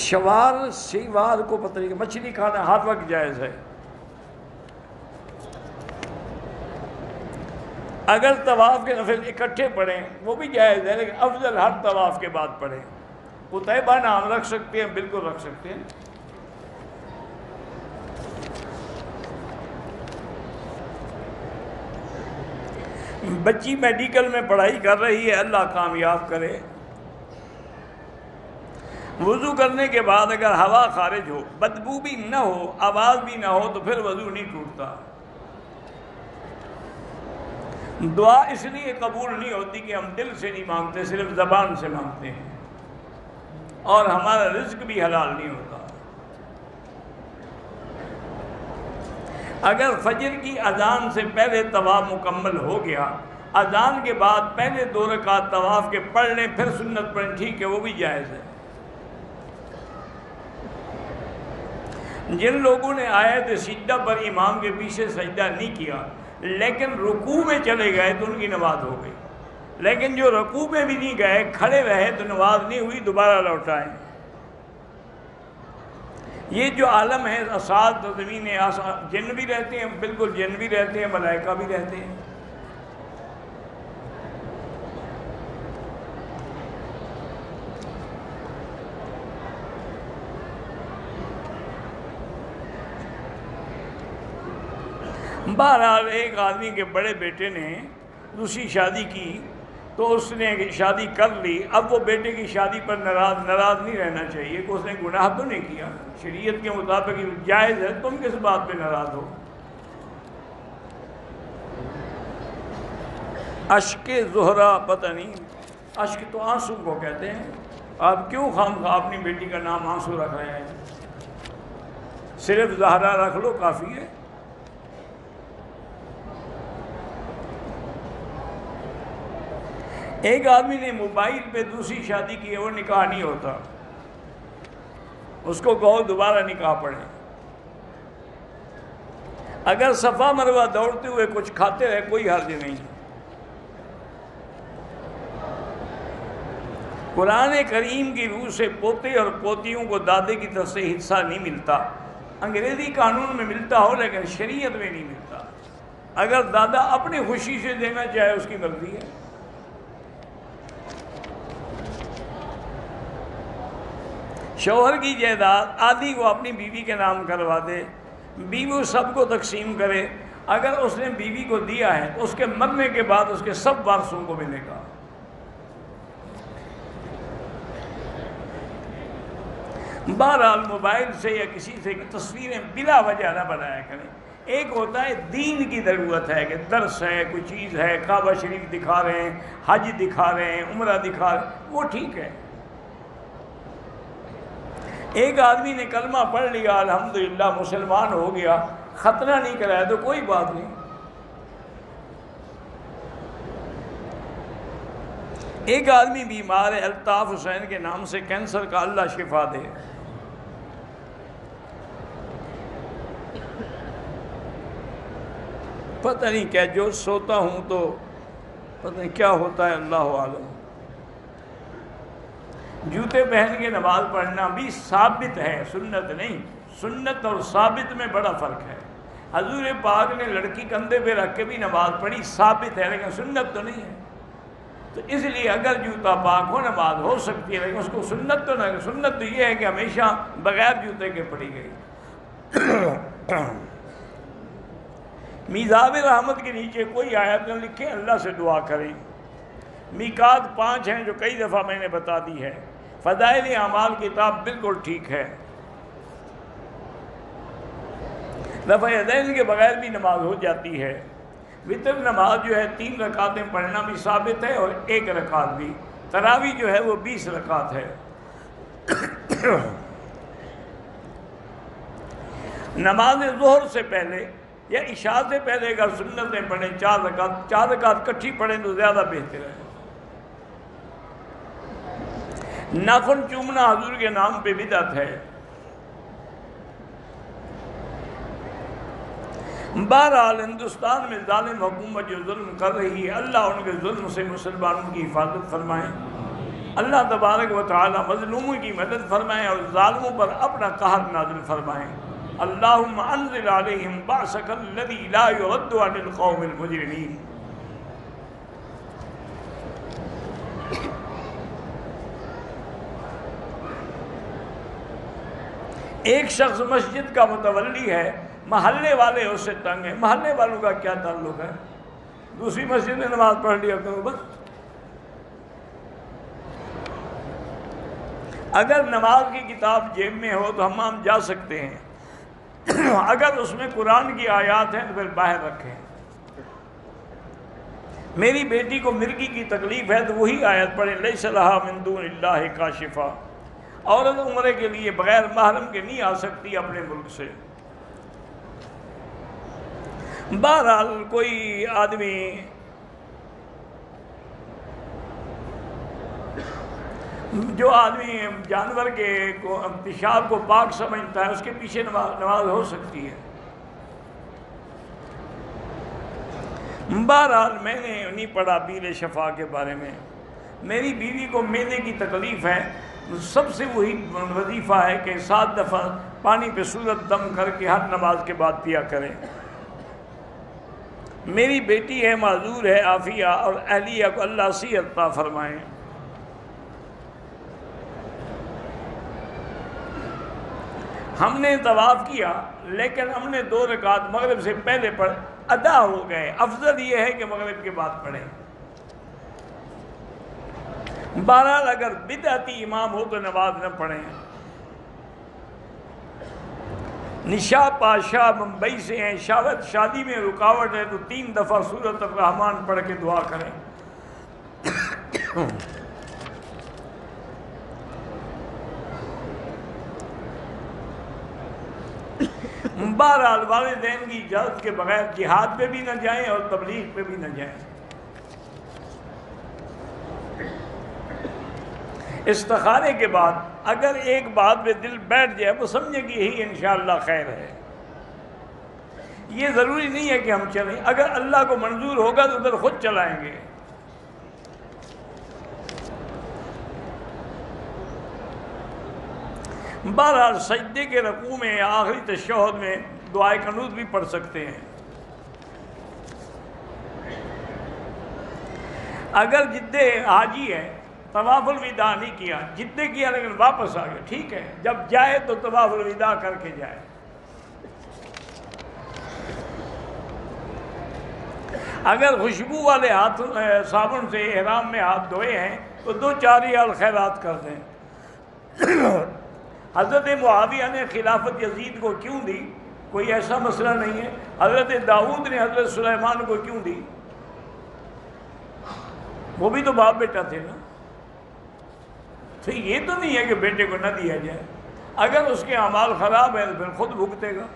شوال شیوال کو پتہ نہیں کہ مچھلی کھانا ہر وقت جائز ہے. اگر طواف کے نفل اکٹھے پڑھیں وہ بھی جائز ہے، لیکن افضل ہر طواف کے بعد پڑھیں. قطیبہ نام رکھ سکتے ہیں، بالکل رکھ سکتے ہیں. بچی میڈیکل میں پڑھائی کر رہی ہے، اللہ کامیاب کرے. وضو کرنے کے بعد اگر ہوا خارج ہو، بدبو بھی نہ ہو، آواز بھی نہ ہو، تو پھر وضو نہیں ٹوٹتا. دعا اس لیے قبول نہیں ہوتی کہ ہم دل سے نہیں مانگتے، صرف زبان سے مانگتے ہیں، اور ہمارا رزق بھی حلال نہیں ہوتا. اگر فجر کی اذان سے پہلے طواف مکمل ہو گیا، اذان کے بعد پہلے 2 رکعت طواف کے پڑھ لیں، پھر سنت پڑھیں، ٹھیک ہے، وہ بھی جائز ہے. جن لوگوں نے آیت سجدہ پر امام کے پیچھے سجدہ نہیں کیا لیکن رکوع میں چلے گئے تو ان کی نماز ہو گئی، لیکن جو رکوع میں بھی نہیں گئے، کھڑے رہے، تو نماز نہیں ہوئی، دوبارہ لوٹائیں. یہ جو عالم ہے، اساد زمین، جن بھی رہتے ہیں، بالکل جن بھی رہتے ہیں، ملائکہ بھی رہتے ہیں. بہرحال ایک آدمی کے بڑے بیٹے نے دوسری شادی کی تو اس نے شادی کر لی. اب وہ بیٹے کی شادی پر ناراض نہیں رہنا چاہیے کہ اس نے گناہ تو نہیں کیا، شریعت کے مطابق جائز ہے، تم کس بات پہ ناراض ہو. اشک زہرا، پتہ نہیں، اشک تو آنسو کو کہتے ہیں. آپ کیوں خواہ اپنی بیٹی کا نام آنسو رکھ رہے ہیں؟ صرف زہرا رکھ لو، کافی ہے. ایک آدمی نے موبائل پہ دوسری شادی کی ہے، وہ نکاح نہیں ہوتا، اس کو کہو دوبارہ نکاح پڑھیں. اگر صفا مروہ دوڑتے ہوئے کچھ کھاتے رہے کوئی حرج نہیں. قرآن کریم کی روح سے پوتے اور پوتیوں کو دادے کی طرف سے حصہ نہیں ملتا. انگریزی قانون میں ملتا ہو لیکن شریعت میں نہیں ملتا. اگر دادا اپنی خوشی سے دینا چاہے اس کی مرضی ہے. شوہر کی جائیداد آدھی وہ اپنی بیوی کے نام کروا دے، بیوی سب کو تقسیم کرے. اگر اس نے بیوی کو دیا ہے تو اس کے مرنے کے بعد اس کے سب وارثوں کو ملے گا. بہرحال موبائل سے یا کسی سے تصویریں بلا وجہ نہ بنایا کریں. ایک ہوتا ہے دین کی ضرورت ہے کہ درس ہے، کوئی چیز ہے، کعبہ شریف دکھا رہے ہیں، حج دکھا رہے ہیں، عمرہ دکھا رہے ہیں، وہ ٹھیک ہے. ایک آدمی نے کلمہ پڑھ لیا، الحمدللہ مسلمان ہو گیا، ختنہ نہیں کرایا تو کوئی بات نہیں. ایک آدمی بیمار ہے، الطاف حسین کے نام سے، کینسر کا، اللہ شفا دے. پتہ نہیں کیا، جو سوتا ہوں تو پتہ نہیں کیا ہوتا ہے، اللہ عالم. جوتے پہن کے نماز پڑھنا بھی ثابت ہے، سنت نہیں. سنت اور ثابت میں بڑا فرق ہے. حضور پاک نے لڑکی کندھے پہ رکھ کے بھی نماز پڑھی، ثابت ہے، لیکن سنت تو نہیں ہے. تو اس لیے اگر جوتا پاک ہو نماز ہو سکتی ہے، لیکن اس کو سنت تو نہ. سنت تو یہ ہے کہ ہمیشہ بغیر جوتے کے پڑھی گئی. میزاب رحمت کے نیچے کوئی آیت نہ لکھیں، اللہ سے دعا کریں. میقات 5 ہیں جو کئی دفعہ میں نے بتا دی ہے. فضائل اعمال کتاب بالکل ٹھیک ہے. رفع یدین کے بغیر بھی نماز ہو جاتی ہے. وتر نماز جو ہے 3 رکعتیں پڑھنا بھی ثابت ہے، اور 1 رکعت بھی. تراویح جو ہے وہ 20 رکعت ہے. نماز ظہر سے پہلے یا عشاء سے پہلے اگر سنتیں پڑھیں 4 رکعت کٹھی پڑھیں تو زیادہ بہتر ہے. ناخن چومنا حضور کے نام پہ بدعت ہے. بہرحال ہندوستان میں ظالم حکومت جو ظلم کر رہی ہے، اللہ ان کے ظلم سے مسلمانوں کی حفاظت فرمائے. اللہ تبارک و تعالی مظلوموں کی مدد فرمائیں اور ظالموں پر اپنا قہر نازل فرمائیں۔ اللہم انزل علیہم بأسک الذی لا یرد عن القوم المجرمین۔ ایک شخص مسجد کا متولی ہے، محلے والے اس سے تنگ ہیں۔ محلے والوں کا کیا تعلق ہے؟ دوسری مسجد میں نماز پڑھ لیا کرو بس۔ اگر نماز کی کتاب جیب میں ہو تو حمام جا سکتے ہیں، اگر اس میں قرآن کی آیات ہیں تو پھر باہر رکھیں۔ میری بیٹی کو مرگی کی تکلیف ہے تو وہی آیت پڑھیں، لیس لہا من دون اللہ کاشفا۔ عورت عمرے کے لیے بغیر محرم کے نہیں آ سکتی اپنے ملک سے۔ بہرحال کوئی آدمی جو آدمی جانور کے پیشاب کو پاک سمجھتا ہے اس کے پیچھے نماز ہو سکتی ہے۔ بہرحال میں نے نہیں پڑھا بیل شفا کے بارے میں۔ میری بیوی کو معدے کی تکلیف ہے، سب سے وہی وظیفہ ہے کہ 7 دفعہ پانی پہ سورت دم کر کے ہر نماز کے بعد پیا کریں۔ میری بیٹی ہے، معذور ہے، عافیہ اور اہلیہ کو اللہ صحت عطا فرمائیں۔ ہم نے طواف کیا لیکن ہم نے 2 رکعت مغرب سے پہلے پڑھ ادا ہو گئے۔ افضل یہ ہے کہ مغرب کے بعد پڑھیں۔ بہرحال اگر بدعتی امام ہو تو نماز نہ پڑھیں۔ نشا پاشا ممبئی سے ہیں، شادی میں رکاوٹ ہے تو 3 دفعہ سورۃ الرحمن پڑھ کے دعا کریں۔ بہرحال والدین کی اجازت کے بغیر جہاد پہ بھی نہ جائیں اور تبلیغ پہ بھی نہ جائیں۔ استخارے کے بعد اگر ایک بات پہ دل بیٹھ جائے وہ سمجھے کہ یہی انشاءاللہ خیر ہے۔ یہ ضروری نہیں ہے کہ ہم چلیں، اگر اللہ کو منظور ہوگا تو ادھر خود چلائیں گے۔ بہرحال سجدے کے رکوع میں یا آخری تشہد میں دعائے قنوت بھی پڑھ سکتے ہیں۔ اگر جدے حاجی ہے، طواف الوداع نہیں کیا، جدے کیا لیکن واپس آ گیا، ٹھیک ہے، جب جائے تو طواف الوداع کر کے جائے۔ اگر خوشبو والے ہاتھ صابن سے احرام میں ہاتھ دھوئے ہیں تو 2-4 ریال خیرات کر دیں۔ حضرت معاویہ نے خلافت یزید کو کیوں دی؟ کوئی ایسا مسئلہ نہیں ہے۔ حضرت داؤد نے حضرت سلیمان کو کیوں دی؟ وہ بھی تو باپ بیٹا تھے نا۔ تو یہ تو نہیں ہے کہ بیٹے کو نہ دیا جائے، اگر اس کے اعمال خراب ہیں تو پھر خود بھگتے گا۔